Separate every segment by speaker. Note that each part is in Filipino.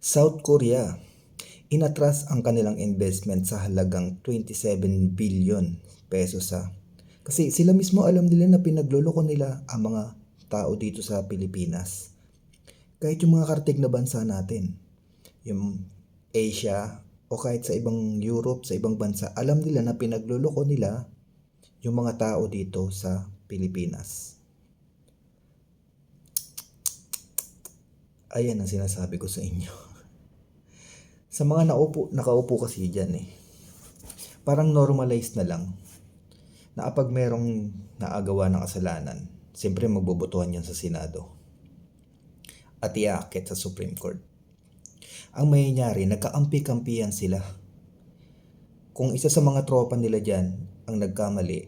Speaker 1: South Korea, inatras ang kanilang investment sa halagang 27 billion pesos ha. Kasi sila mismo alam nila na pinagloloko nila ang mga tao dito sa Pilipinas. Kahit yung mga kartig na bansa natin, yung Asia o kahit sa ibang Europe, sa ibang bansa, alam nila na pinagloloko nila yung mga tao dito sa Pilipinas. Ayan ang sinasabi ko sa inyo. Sa mga nakaupo kasi dyan parang normalized na lang na kapag merong naagawa ng kasalanan, siyempre magbobotohan yan sa Senado at iaakit sa Supreme Court. Ang mangyayari, nagkakampi-kampihan sila. Kung isa sa mga tropa nila dyan ang nagkamali,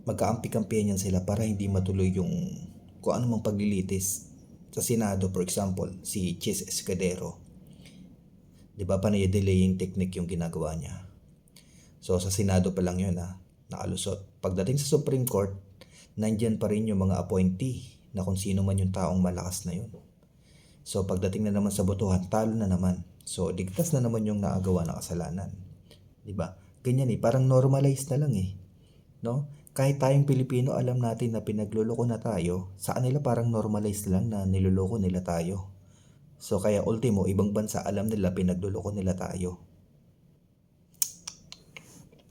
Speaker 1: magkakampi-kampihan yan sila para hindi matuloy yung kung ano mang paglilitis sa Senado. For example, si Chis Escudero. Di ba delaying technique yung ginagawa niya. So sa Senado pa lang yun nakalusot. Pagdating sa Supreme Court, nandyan pa rin yung mga appointee na kung sino man yung taong malakas na yun. So pagdating na naman sa botohan, talo na naman. So ligtas na naman yung naagawa ng kasalanan. Di ba? Ganyan parang normalized na lang no? Kahit tayong Pilipino, alam natin na pinagloloko na tayo, sa kanila parang normalized lang na niloloko nila tayo. So kaya ultimo, ibang bansa alam nila pinagloloko nila tayo.